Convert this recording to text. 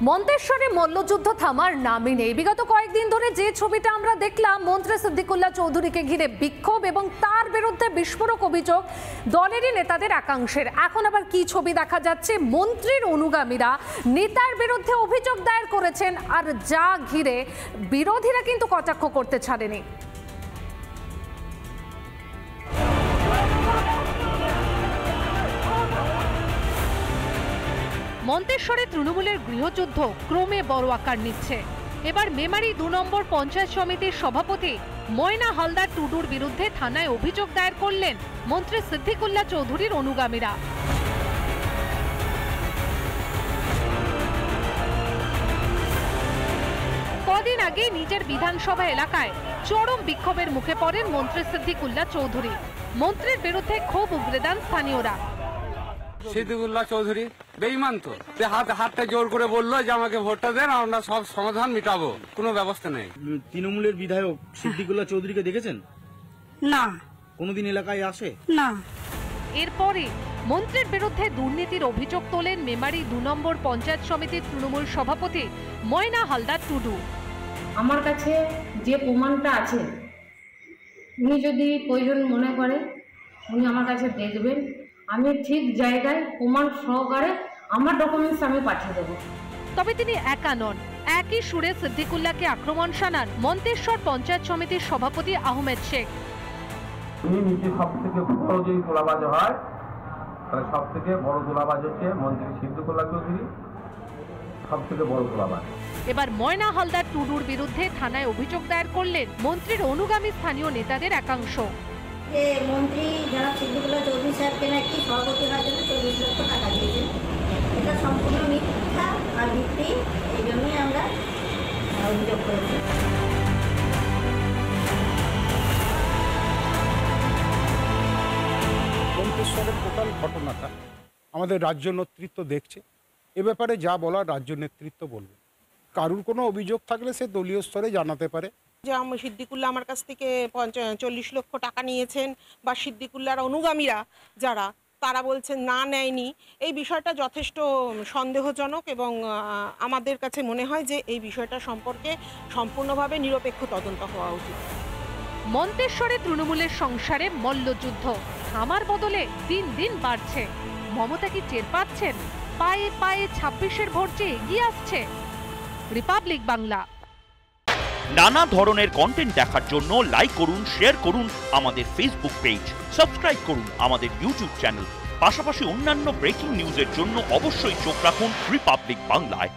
মন্তেশ্বরে মল্লযুদ্ধ থামার নামই নেই। বিগত কয়েকদিন ধরে যে ছবিটা আমরা দেখলাম, মন্ত্রী সিদ্দিকুল্লাহ চৌধুরীকে ঘিরে বিক্ষোভ এবং তার বিরুদ্ধে বিস্ফোরক অভিযোগ দলেরই নেতাদের একাংশের। এখন আবার কি ছবি দেখা যাচ্ছে? মন্ত্রীর অনুগামীরা নেতার বিরুদ্ধে অভিযোগ দায়ের করেছেন, আর যা ঘিরে বিরোধীরা কিন্তু কটাক্ষ করতে ছাড়েনি। মন্তেশ্বরে তৃণমূলের গৃহযুদ্ধ ক্রমে বড় আকার নিচ্ছে। এবার মেমারি ২ নম্বর পঞ্চায়েত সমিতির সভাপতি ময়না হালদার টুডুর বিরুদ্ধে থানায় অভিযোগ দায়ের করলেন মন্ত্রী সিদ্দিকুল্লাহ চৌধুরীর অনুগামীরা। কদিন আগে নিজের বিধানসভা এলাকায় চরম বিক্ষোভের মুখে পড়েন মন্ত্রী সিদ্দিকুল্লাহ চৌধুরী। মন্ত্রীর বিরুদ্ধে ক্ষোভ উগরে দেন স্থানীয়রা। সিদ্দিকুল্লাহ চৌধুরী বেঈমান তো, হাতটা জোর করে বললো যে আমাকে ভোটটা দেন, আমরা সব সমাধান মিটাবো, কোনো ব্যবস্থা নেই। তৃণমূলের বিধায়ক সিদ্দিকুল্লাহ চৌধুরীকে দেখেছেন? না। কোনোদিন এলাকায় আসে? না। এরপরে মন্ত্রীর বিরুদ্ধে দুর্নীতির অভিযোগ তোলেন মেমারি ২ নম্বর পঞ্চায়েত সমিতির তৃণমূল সভাপতি ময়না হালদার টুডু। আমার কাছে যে প্রমাণটা আছে, উনি যদি প্রয়োজন মনে করে উনি আমার কাছে দেখবেন, আমি ঠিক জায়গায় প্রমাণ সহকারে আমার ডকুমেন্টস আমি পাঠিয়ে দেবো। তবে তিনি একা নন। একই সুরে সিদ্দিকুল্লাহকে আক্রমণ শানান মন্তেশ্বর পঞ্চায়েত সমিতির সভাপতি আহমেদ শেখ। উনি নিচে সব থেকে বড় যদি তোলাবাজ হয়, তাহলে সব থেকে বড় তোলাবাজ হচ্ছে মন্ত্রী সিদ্দিকুল্লাহ চৌধুরী, সব থেকে বড় তোলাবাজ। এবার ময়না হালদার টুডুর বিরুদ্ধে থানায় অভিযোগ দায়ের করলেন মন্ত্রীর অনুগামী স্থানীয় নেতাদের একাংশ। যে মন্ত্রী জনাব সিদ্দিকুল্লাহ চৌধুরী সাহেবকে নাকি সভাপতি হওয়ার জন্য ৪০ লক্ষ টাকা দিয়েছেন। এটা সম্পূর্ণ মিথ্যা আর ভিত্তি, এই জন্যই আমরা অভিযোগ করেছি। মন্তেশ্বরের টোটাল ঘটনাটা আমাদের রাজ্য নেতৃত্ব দেখছে। এ ব্যাপারে যা বলার রাজ্য নেতৃত্ব বলবে। কারুর কোনো অভিযোগ থাকলে সে দলীয় স্তরে জানাতে পারে। যে সিদ্দিকুল্লাহ আমার কাছ থেকে ৪০ লক্ষ টাকা নিয়েছেন, বা সিদ্দিকুল্লাহর অনুগামীরা যারা, তারা বলছেন না নেয়নি, এই বিষয়টা যথেষ্ট সন্দেহজনক এবং আমাদের কাছে মনে হয় যে এই বিষয়টা সম্পর্কে সম্পূর্ণভাবে নিরপেক্ষ তদন্ত হওয়া উচিত। মন্তেশ্বরে তৃণমূলের সংসারে মল্লযুদ্ধ থামার বদলে দিন দিন বাড়ছে। মমতা কি টের পাচ্ছেন? পায়ে পায়ে ২৬-এর ভোট যে এগিয়ে আসছে। রিপাবলিক বাংলা। নানা ধরনের কন্টেন্ট দেখার জন্য লাইক করুন, শেয়ার করুন আমাদের ফেসবুক পেজ, সাবস্ক্রাইব করুন আমাদের ইউটিউব চ্যানেল। পাশাপাশি অন্যান্য ব্রেকিং নিউজের জন্য অবশ্যই চোখ রাখুন রিপাবলিক বাংলায়।